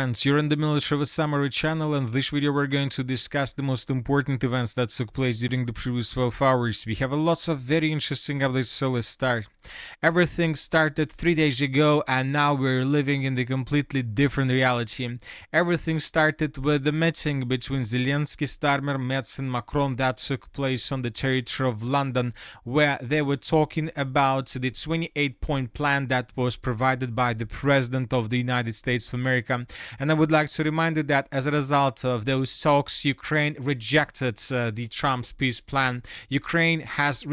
Friends, you're in the military with summary channel, and this video we're going to discuss the most important events that took place during the previous 12 hours. We have lots of very interesting updates, so let's start. Everything started 3 days ago, and now we're living in the completely different reality. Everything started with the meeting between Zelenskyy, Starmer, Metz and Macron that took place on the territory of London, where they were talking about the 28-point plan that was provided by the President of the United States of America. And I would like to remind you that as a result of those talks, Ukraine rejected the Trump's peace plan. Ukraine has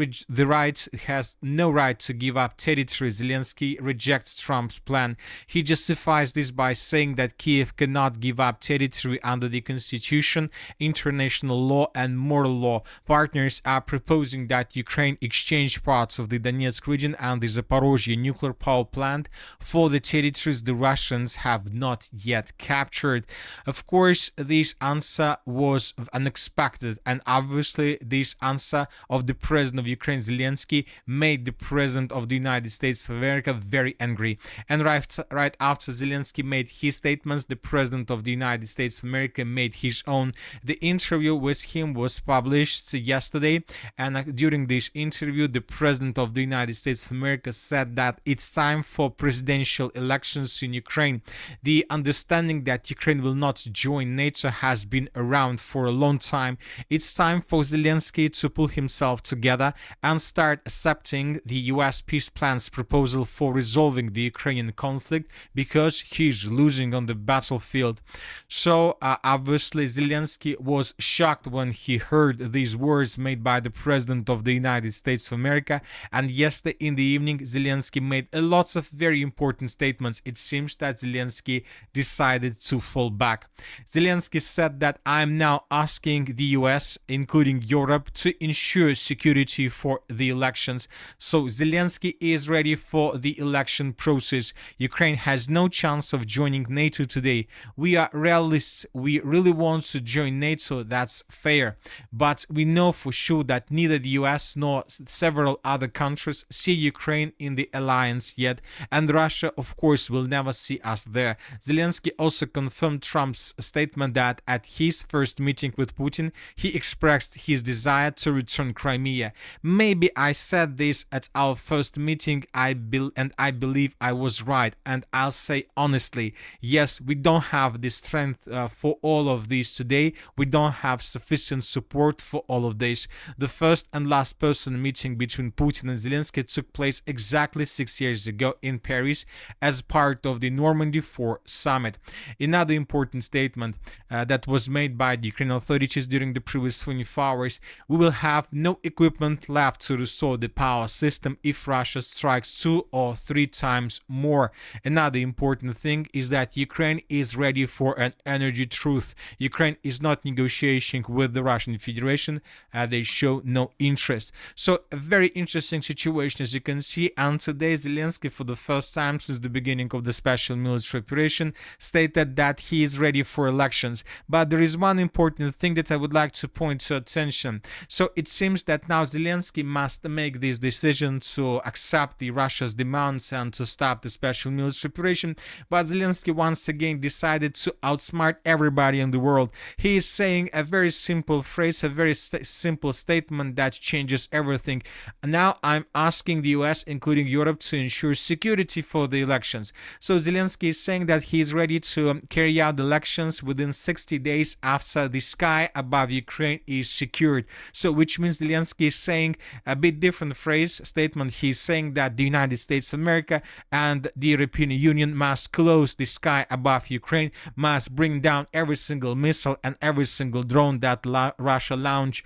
no right to give up territory. Zelenskyy rejects Trump's plan. He justifies this by saying that Kiev cannot give up territory under the constitution, international law, and moral law. Partners are proposing that Ukraine exchange parts of the Donetsk region and the Zaporozhye nuclear power plant for the territories the Russians have not yet captured. Of course, this answer was unexpected, and obviously this answer of the president of Ukraine, Zelenskyy, made the president of the United States of America very angry. And right after Zelenskyy made his statements, the president of the United States of America made his own. The interview with him was published yesterday, and during this interview, the president of the United States of America said that it's time for presidential elections in Ukraine. The understanding that Ukraine will not join NATO has been around for a long time. It's time for Zelenskyy to pull himself together and start accepting the US peace plan's proposal for resolving the Ukrainian conflict, because he's losing on the battlefield. So obviously Zelenskyy was shocked when he heard these words made by the President of the United States of America, and yesterday in the evening Zelenskyy made lots of very important statements. It seems that Zelenskyy decided to fall back. Zelenskyy said that I'm now asking the US, including Europe, to ensure security for the elections. So Zelenskyy is ready for the election process. Ukraine has no chance of joining NATO today. We are realists. We really want to join NATO. That's fair. But we know for sure that neither the US nor several other countries see Ukraine in the alliance yet, and Russia, of course, will never see us there. Zelenskyy also confirmed Trump's statement that at his first meeting with Putin, he expressed his desire to return Crimea. Maybe I said this at our first meeting, and I believe I was right. And I'll say honestly, yes, we don't have the strength for all of this today. We don't have sufficient support for all of this. The first and last person meeting between Putin and Zelenskyy took place exactly 6 years ago in Paris as part of the Normandy 4 summit. Another important statement that was made by the Ukrainian authorities during the previous 24 hours: we will have no equipment left to restore the power system if Russia strikes 2 or 3 times more. Another important thing is that Ukraine is ready for an energy truce. Ukraine is not negotiating with the Russian Federation. They show no interest. So a very interesting situation, as you can see. And today Zelenskyy, for the first time since the beginning of the special military operation, stated that he is ready for elections. But there is one important thing that I would like to point to attention. So it seems that now Zelenskyy must make this decision to accept the Russia's demands and to stop the special military operation. But Zelenskyy once again decided to outsmart everybody in the world. He is saying a very simple phrase, a very simple statement that changes everything. Now I'm asking the US, including Europe, to ensure security for the elections. So Zelenskyy is saying that he is ready to carry out elections within 60 days after the sky above Ukraine is secured. So which means Zelenskyy is saying a bit different statement. He's saying that the United States of America and the European Union must close the sky above Ukraine, must bring down every single missile and every single drone that Russia launched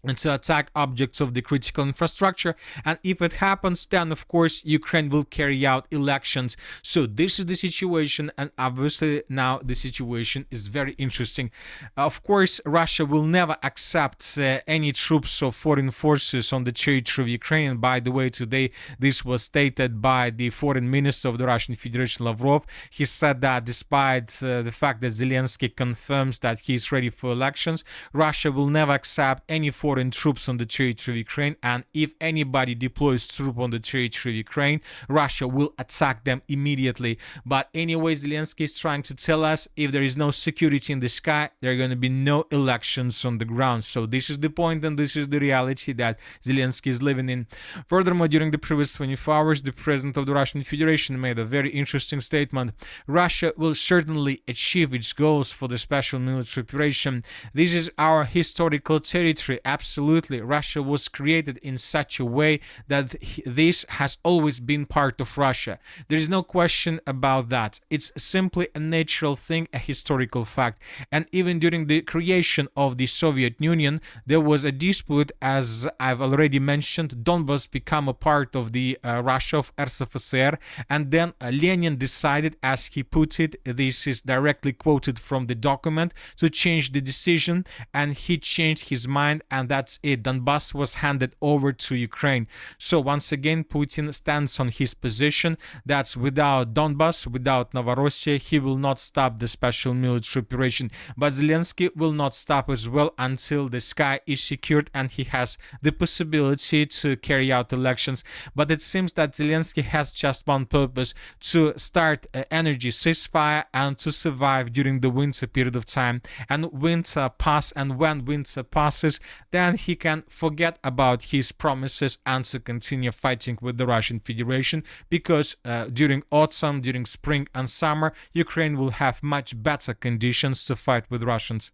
and to attack objects of the critical infrastructure. And if it happens, then of course Ukraine will carry out elections. So this is the situation, and obviously now the situation is very interesting. Of course, Russia will never accept any troops or foreign forces on the territory of Ukraine. By the way, today this was stated by the foreign minister of the Russian Federation, Lavrov. He said that despite the fact that Zelenskyy confirms that he is ready for elections, Russia will never accept any foreign foreign troops on the territory of Ukraine, and if anybody deploys troops on the territory of Ukraine, Russia will attack them immediately. But anyways, Zelenskyy is trying to tell us if there is no security in the sky, there are going to be no elections on the ground. So this is the point, and this is the reality that Zelenskyy is living in. Furthermore, during the previous 24 hours, the president of the Russian Federation made a very interesting statement. Russia will certainly achieve its goals for the special military operation. This is our historical territory. Absolutely. Russia was created in such a way that this has always been part of Russia. There is no question about that. It's simply a natural thing, a historical fact. And even during the creation of the Soviet Union, there was a dispute, as I've already mentioned. Donbas became a part of the Russia of RSFSR, and then Lenin decided, as he put it, this is directly quoted from the document, to change the decision, and he changed his mind, and that's it. Donbas was handed over to Ukraine. So once again, Putin stands on his position that without Donbas, without Novorossiya, he will not stop the special military operation. But Zelenskyy will not stop as well until the sky is secured and he has the possibility to carry out elections. But it seems that Zelenskyy has just one purpose: to start energy ceasefire and to survive during the winter period of time. And winter pass, and when winter passes, then he can forget about his promises and to continue fighting with the Russian Federation, because during autumn, during spring and summer, Ukraine will have much better conditions to fight with Russians.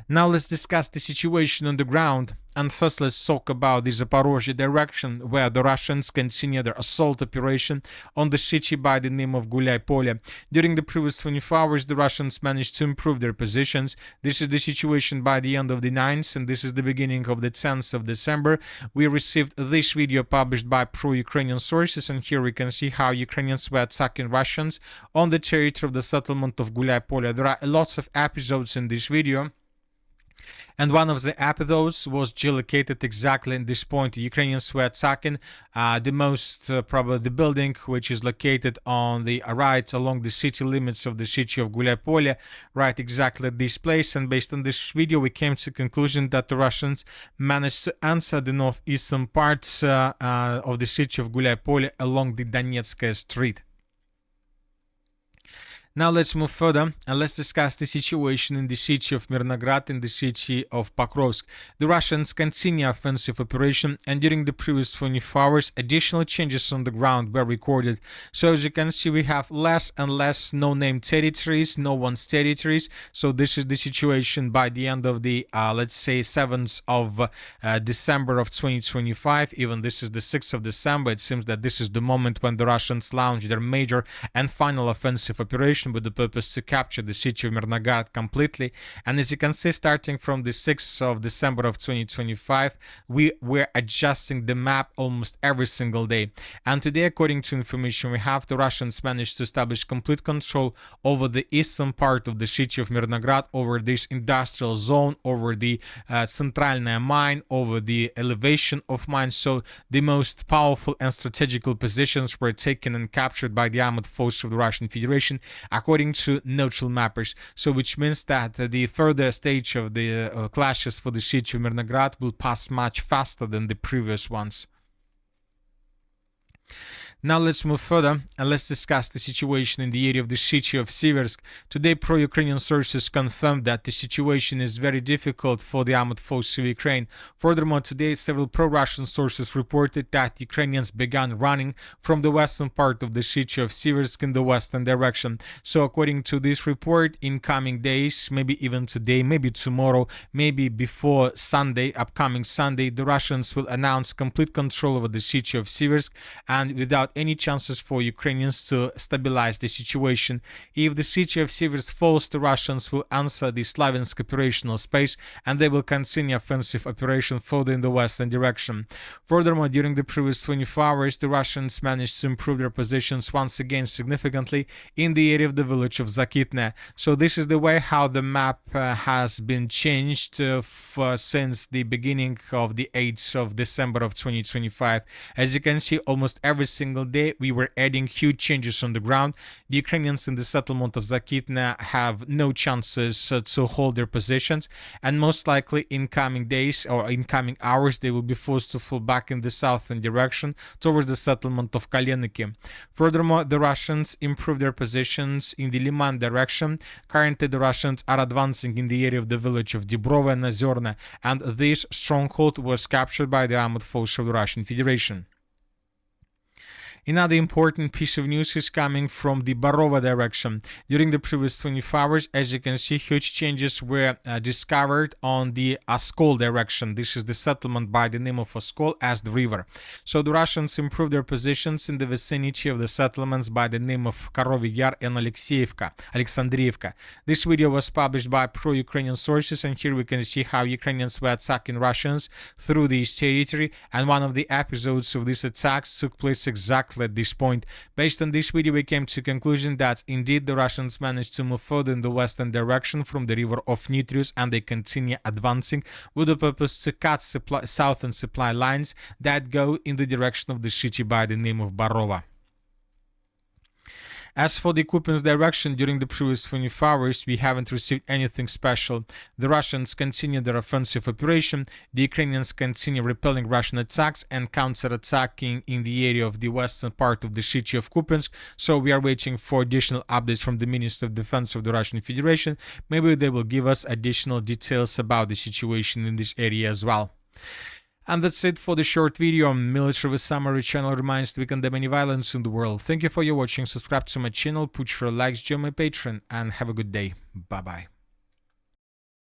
Now let's discuss the situation on the ground. And first, let's talk about the Zaporozhye direction, where the Russians continue their assault operation on the city by the name of Gulyai-Polye. During the previous 24 hours, the Russians managed to improve their positions. This is the situation by the end of the 9th, and this is the beginning of the 10th of December. We received this video published by pro-Ukrainian sources, and here we can see how Ukrainians were attacking Russians on the territory of the settlement of Gulyai-Polye. There are lots of episodes in this video, and one of the episodes was geolocated exactly in this point. The Ukrainians were attacking probably the building which is located on the right along the city limits of the city of Gulyai-Polye, right exactly at this place. And based on this video, we came to the conclusion that the Russians managed to answer the northeastern parts of the city of Gulyai-Polye along the Donetskaya Street. Now let's move further and let's discuss the situation in the city of Mirnograd and the city of Pokrovsk. The Russians continue offensive operation, and during the previous 24 hours, additional changes on the ground were recorded. So as you can see, we have less and less no-name territories, no one's territories. So this is the situation by the end of the, let's say, 7th of December of 2025. Even this is the 6th of December. It seems that this is the moment when the Russians launch their major and final offensive operation, with the purpose to capture the city of Mirnograd completely. And as you can see, starting from the 6th of December of 2025, we were adjusting the map almost every single day. And today, according to information we have, the Russians managed to establish complete control over the eastern part of the city of Mirnograd, over this industrial zone, over the Centralnaya mine, over the elevation of mines. So the most powerful and strategical positions were taken and captured by the armed forces of the Russian Federation, according to neutral mappers. So which means that the further stage of the clashes for the city of Mirnograd will pass much faster than the previous ones. Now let's move further and let's discuss the situation in the area of the city of Siversk. Today, pro-Ukrainian sources confirmed that the situation is very difficult for the armed forces of Ukraine. Furthermore, today, several pro-Russian sources reported that Ukrainians began running from the western part of the city of Siversk in the western direction. So according to this report, in coming days, maybe even today, maybe tomorrow, maybe before Sunday, upcoming Sunday, the Russians will announce complete control over the city of Siversk, and without any chances for Ukrainians to stabilize the situation. If the city of Siversk falls, the Russians will answer the Slaviansk operational space, and they will continue offensive operation further in the western direction. Furthermore, during the previous 24 hours, the Russians managed to improve their positions once again significantly in the area of the village of Zakitne. So this is the way how the map has been changed since the beginning of the 8th of December of 2025. As you can see, almost every single single day, we were adding huge changes on the ground. The Ukrainians in the settlement of Zakitna have no chances to hold their positions, and most likely in coming days or in coming hours, they will be forced to fall back in the southern direction towards the settlement of Kaleniki. Furthermore, the Russians improved their positions in the Liman direction. Currently, the Russians are advancing in the area of the village of Dibrova and Ozerna, and this stronghold was captured by the armed forces of the Russian Federation. Another important piece of news is coming from the Barova direction. During the previous 24 hours, as you can see, huge changes were discovered on the Oskol direction. This is the settlement by the name of Oskol as the river. So the Russians improved their positions in the vicinity of the settlements by the name of Karovy Yar and Alexandriivka. This video was published by pro-Ukrainian sources, and here we can see how Ukrainians were attacking Russians through this territory, and one of the episodes of these attacks took place exactly at this point. Based on this video, we came to the conclusion that indeed the Russians managed to move further in the western direction from the river of Nitrius, and they continue advancing with the purpose to cut southern supply lines that go in the direction of the city by the name of Barova. As for the Kupiansk direction, during the previous 24 hours, we haven't received anything special. The Russians continue their offensive operation, the Ukrainians continue repelling Russian attacks and counter-attacking in the area of the western part of the city of Kupiansk, so we are waiting for additional updates from the Minister of Defense of the Russian Federation. Maybe they will give us additional details about the situation in this area as well. And that's it for the short video. Military Summary channel reminds to we condemn any violence in the world. Thank you for your watching. Subscribe to my channel, put your likes, join my Patreon, and have a good day. Bye bye.